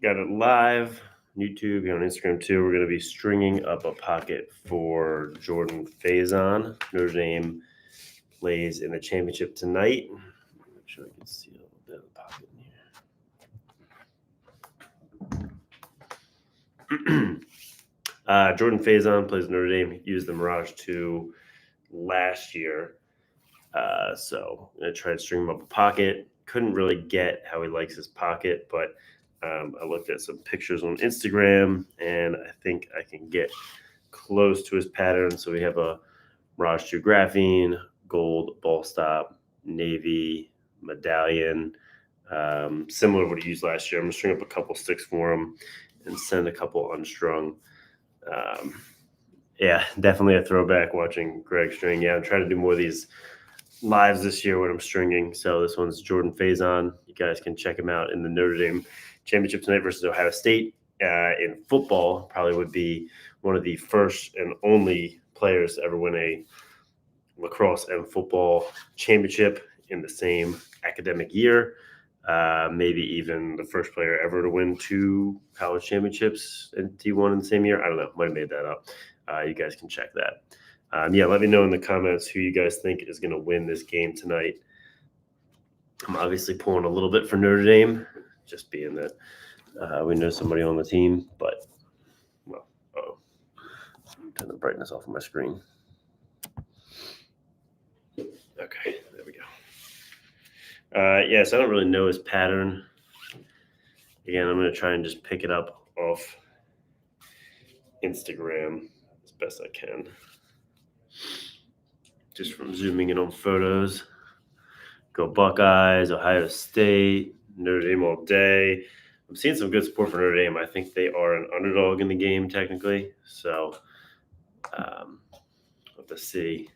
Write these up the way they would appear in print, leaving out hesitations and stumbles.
got it live. YouTube, on Instagram too. We're going to be stringing up a pocket for Jordan Faison. Notre Dame plays in the championship tonight. Make sure I can see a little bit of the pocket in here. Jordan Faison plays Notre Dame. He used the Mirage 2 last year. So I'm going to try to string him up a pocket. Couldn't really get how he likes his pocket, but I looked at some pictures on Instagram, and I think I can get close to his pattern. So we have a Mirage 2 graphene, gold ball stop, navy, medallion, similar to what he used last year. I'm going to string up a couple sticks for him and send a couple unstrung. Yeah, definitely a throwback watching Greg string. Yeah, I'm trying to do more of these lives this year when I'm stringing. So this one's Jordan Faison. You guys can check him out in the Notre Dame championship tonight versus Ohio State. In football, probably would be one of the first and only players to ever win a lacrosse and football championship in the same academic year. Maybe even the first player ever to win 2 college championships in D1 in the same year. I don't know. Might have made that up. You guys can check that. Yeah, let me know in the comments who you guys think is going to win this game tonight. I'm obviously pulling a little bit for Notre Dame, just being that we know somebody on the team. But, well, turn the brightness off of my screen. Okay, there we go. Yeah, so I don't really know his pattern. Again, I'm going to try and just pick it up off Instagram as best I can. Just from zooming in on photos. Go Buckeyes, Ohio State, Notre Dame all day. I'm seeing some good support for Notre Dame. I think they are an underdog in the game technically. So we'll have to see.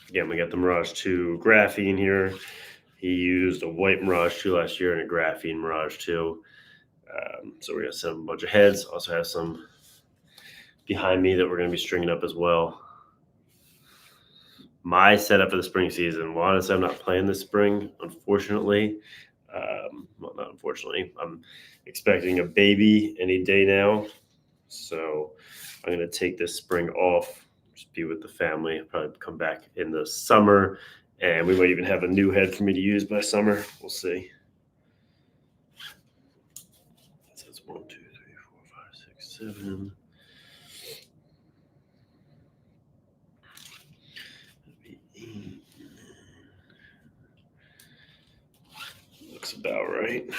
Again, we got the Mirage 2 graphene here. He used a white Mirage 2 last year and a graphene Mirage 2. So we're going to send him a bunch of heads. Also have some behind me that we're going to be stringing up as well. My setup for the spring season, well, honestly, I'm not playing this spring, unfortunately. Well, not unfortunately. I'm expecting a baby any day now. So I'm going to take this spring off, just be with the family. I'll probably come back in the summer, and we might even have a new head for me to use by summer. We'll see. So that's 1, 2, 3, 4, 5, 6, 7. Looks about right.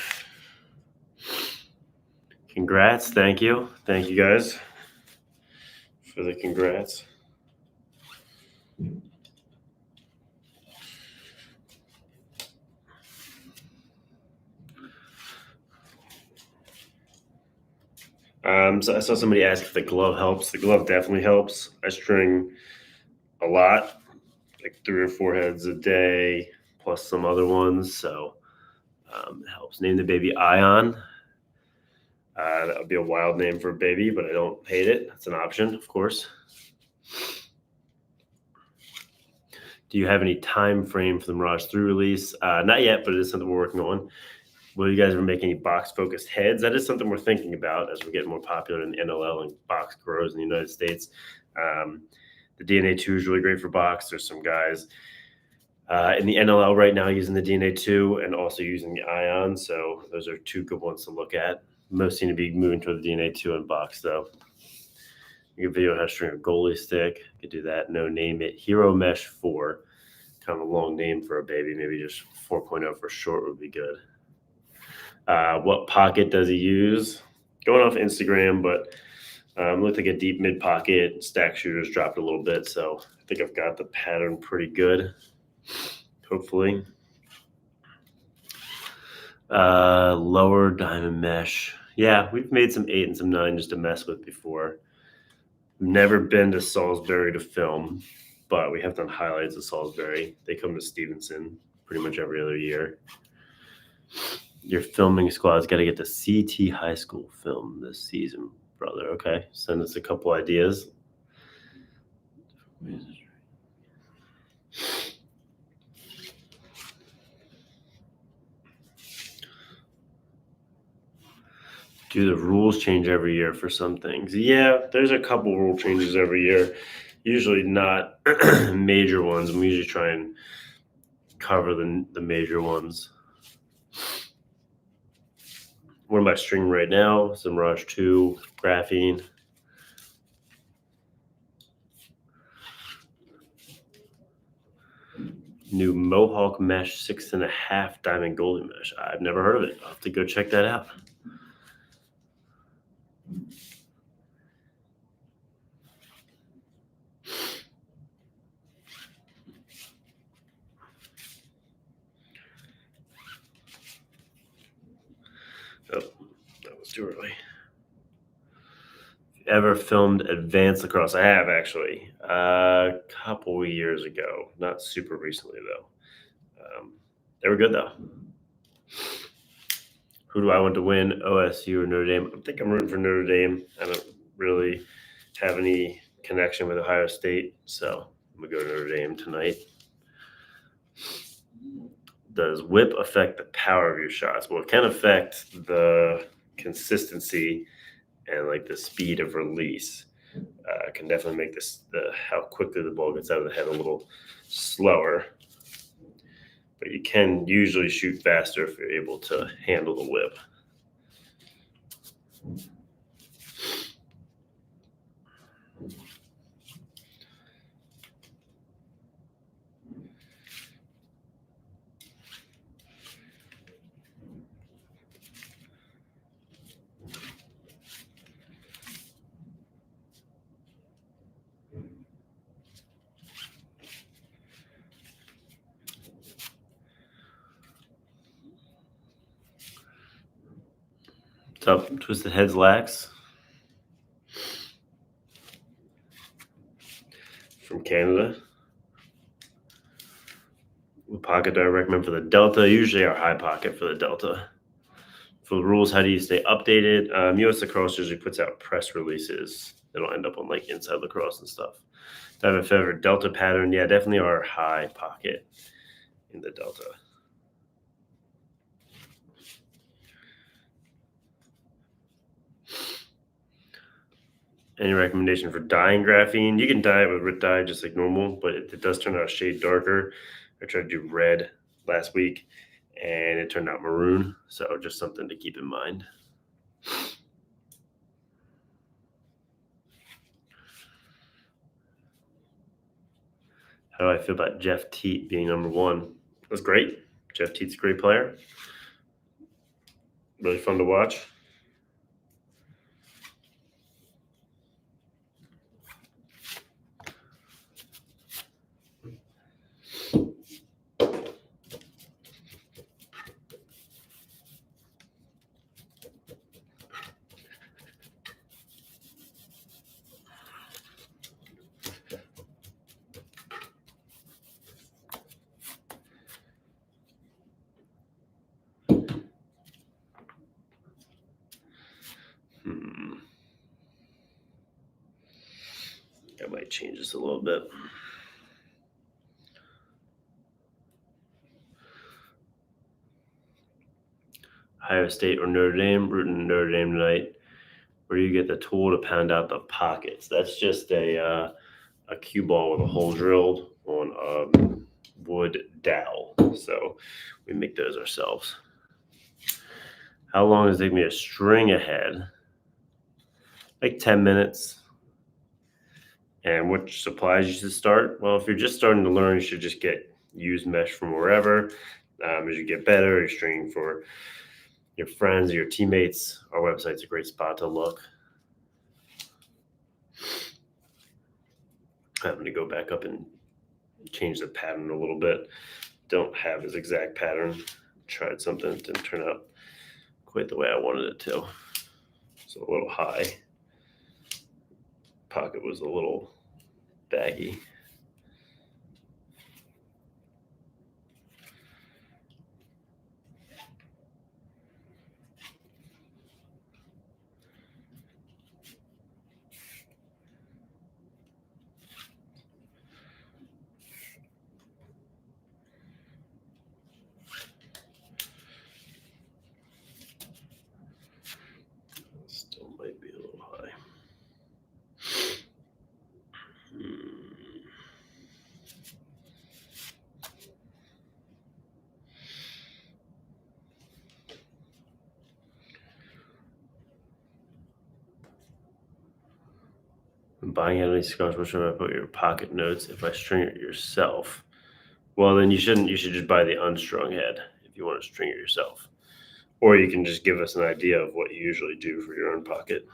Congrats. Thank you. Thank you guys for the congrats. So I saw somebody ask if the glove helps. The glove definitely helps. I string a lot, like 3 or 4 heads a day, plus some other ones. So it helps. Name the baby Ion. That would be a wild name for a baby, but I don't hate it. That's an option, of course. Do you have any time frame for the Mirage 3 release? Not yet, but it is something we're working on. Will you guys ever make any box-focused heads? That is something we're thinking about as we're getting more popular in the NLL and box grows in the United States. The DNA 2 is really great for box. There's some guys in the NLL right now using the DNA 2 and also using the Ion. So those are 2 good ones to look at. Most seem to be moving toward the DNA 2 and box, though. You can video how to string a goalie stick. You could do that. No, name it Hero Mesh 4. Kind of a long name for a baby. Maybe just 4.0 for short would be good. What pocket does he use? Going off Instagram, but looked like a deep mid pocket. Stack shooters dropped a little bit, so I think I've got the pattern pretty good. Hopefully. Lower diamond mesh. Yeah, we've made some 8 and some 9 just to mess with before. Never been to Salisbury to film, but we have done highlights of Salisbury. They come to Stevenson pretty much every other year. Your filming squad's got to get the CT high school film this season, brother. Okay, send us a couple ideas. Do the rules change every year for some things? Yeah, there's a couple rule changes every year. Usually not major ones. We usually try and cover the major ones. What am I stringing right now? Some Mirage 2, graphene. New Mohawk mesh 6.5 diamond goldie mesh. I've never heard of it. I'll have to go check that out. Oh, that was too early. Ever filmed advanced lacrosse? I have actually. A couple of years ago. Not super recently though. They were good though. Who do I want to win? OSU or Notre Dame? I think I'm rooting for Notre Dame. I don't really have any connection with Ohio State, so I'm gonna go to Notre Dame tonight. Does whip affect the power of your shots? Well, it can affect the consistency and like the speed of release. Can definitely make how quickly the ball gets out of the head a little slower. But you can usually shoot faster if you're able to handle the whip. What's up, Twisted Heads Lax? From Canada. What pocket do I recommend for the Delta? Usually our high pocket for the Delta. For the rules, how do you stay updated? US Lacrosse usually puts out press releases. It'll end up on like Inside Lacrosse and stuff. Do I have a favorite Delta pattern? Yeah, definitely our high pocket in the Delta. Any recommendation for dyeing graphene? You can dye it with RIT dye just like normal, but it does turn out a shade darker. I tried to do red last week and it turned out maroon. So just something to keep in mind. How do I feel about Jeff Teat being number one? It was great. Jeff Teat's a great player. Really fun to watch. I might change this a little bit. Ohio State or Notre Dame? Rooting Notre Dame tonight. Where do you get the tool to pound out the pockets? That's just a cue ball with a hole drilled on a wood dowel. So we make those ourselves. How long does it take me to string a head? Like 10 minutes. And which supplies you should start? Well, if you're just starting to learn, you should just get used mesh from wherever. As you get better, you're stringing for your friends or your teammates. Our website's a great spot to look. I'm going to go back up and change the pattern a little bit. Don't have his exact pattern. Tried something, it didn't turn out quite the way I wanted it to. So a little high. Pocket was a little baggy. buying head lace scarves, what should I put your pocket notes if I string it yourself? Well, then you shouldn't. You should just buy the unstrung head if you want to string it yourself. Or you can just give us an idea of what you usually do for your own pocket.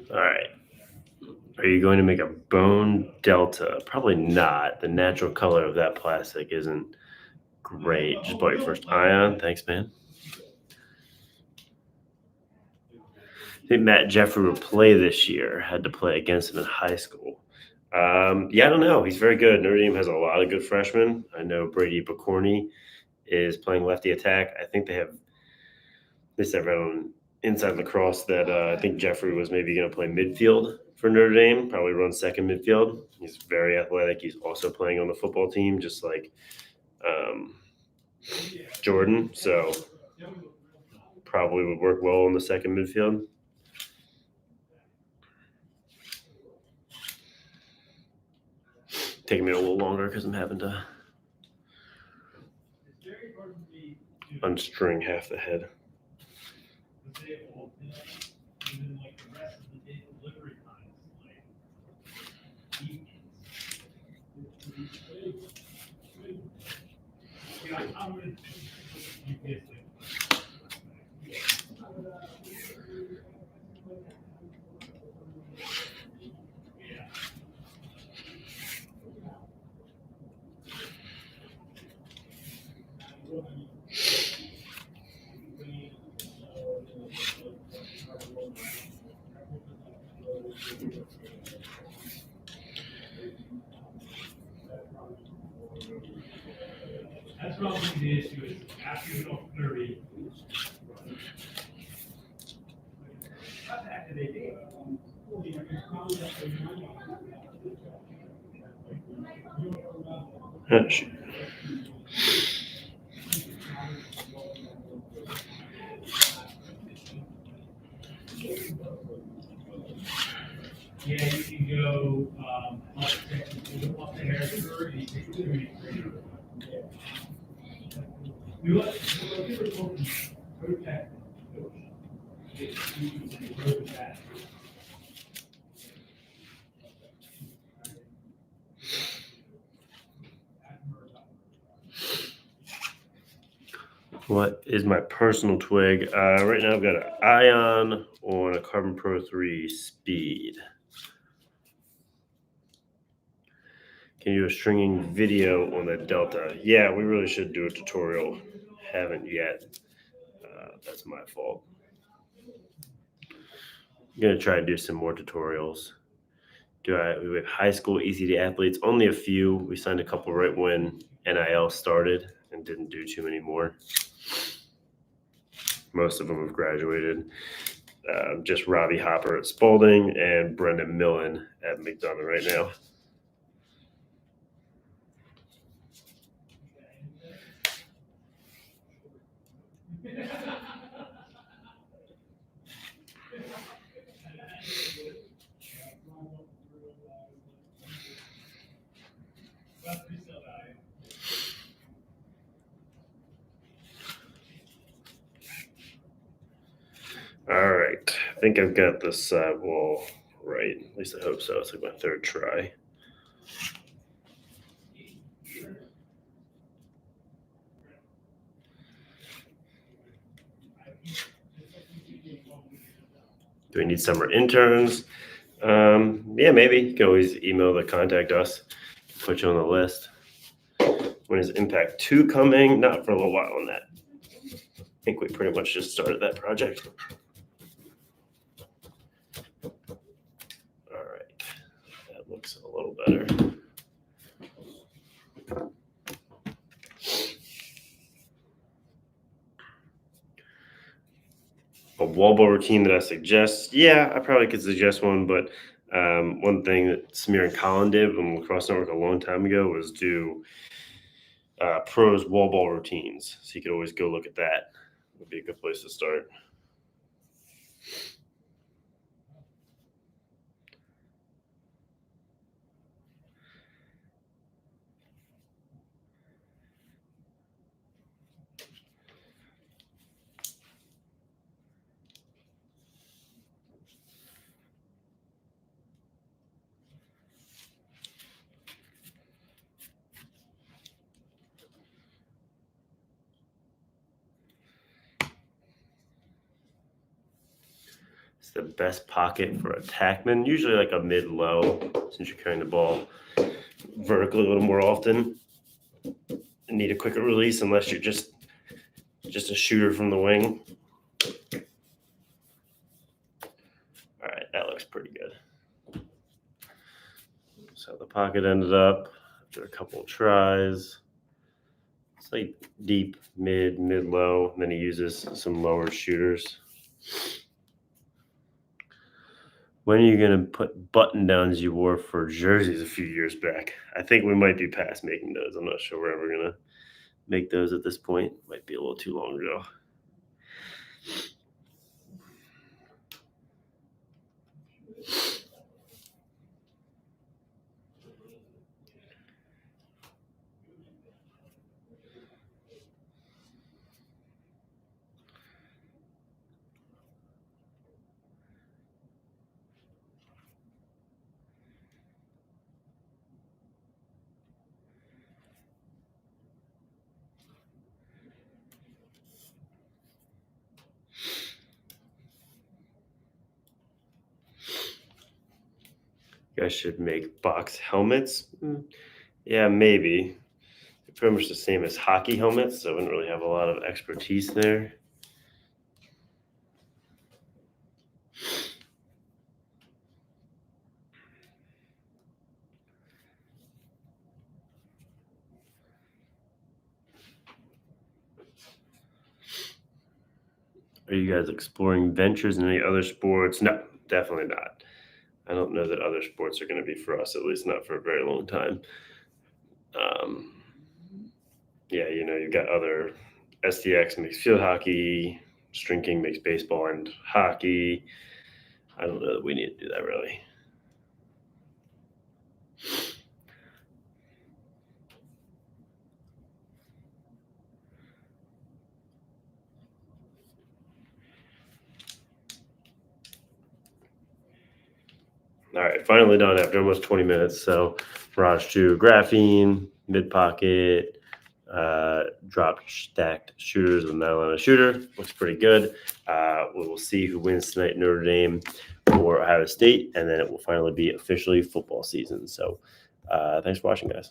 All right. Are you going to make a bone delta? Probably not. The natural color of that plastic isn't great. Just bought your first ion. Thanks, man. I think Matt Jeffrey will play this year. Had to play against him in high school. Yeah, I don't know. He's very good. Notre Dame has a lot of good freshmen. I know Brady Picorni is playing lefty attack. I think they have this on Inside Lacrosse that I think Jeffrey was maybe going to play midfield for Notre Dame, probably run second midfield. He's very athletic. He's also playing on the football team, just like Jordan. So probably would work well on the second midfield. Taking me a little longer because I'm having to unstring half the head. That's probably the issue is after you go 30. Yeah, you can go up the Harrisburg and you take 2 we want to protect. What is my personal twig? Right now I've got an ion on a Carbon Pro 3 speed. Can you do a stringing video on the Delta? Yeah, we really should do a tutorial. Haven't yet. That's my fault. I'm gonna try and do some more tutorials. We have high school ECD athletes? Only a few. We signed a couple right when NIL started and didn't do too many more. Most of them have graduated. Just Robbie Hopper at Spalding and Brendan Millen at McDonough right now. All right, I think I've got this side wall right. At least I hope so. It's like my third try. Do we need summer interns? Yeah, maybe. You can always email to contact us, put you on the list. When is Impact 2 coming? Not for a little while on that. I think we pretty much just started that project. All right, that looks a little better. A wall ball routine that I suggest? Yeah, I probably could suggest one, but one thing that Samir and Colin did on Lacrosse Network a long time ago was do pros wall ball routines. So you could always go look at that. Would be a good place to start. It's the best pocket for attackmen, usually like a mid-low, since you're carrying the ball vertically a little more often. Need a quicker release unless you're just a shooter from the wing. All right, that looks pretty good. So the pocket ended up after a couple of tries. It's like deep, mid-low, and then he uses some lower shooters. When are you going to put button downs you wore for jerseys a few years back? I think we might be past making those. I'm not sure we're ever going to make those at this point. Might be a little too long ago. You guys should make box helmets. Yeah, maybe. They're pretty much the same as hockey helmets, so I wouldn't really have a lot of expertise there. Are you guys exploring ventures in any other sports? No, definitely not. I don't know that other sports are going to be for us, at least not for a very long time. Yeah, you've got other SDX makes field hockey, Strinking makes baseball and hockey. I don't know that we need to do that really. All right, finally done after almost 20 minutes. So Mirage 2 graphene, mid pocket, drop stacked shooters with Atlanta shooter. Looks pretty good. We will see who wins tonight, Notre Dame or Ohio State, and then it will finally be officially football season. So thanks for watching, guys.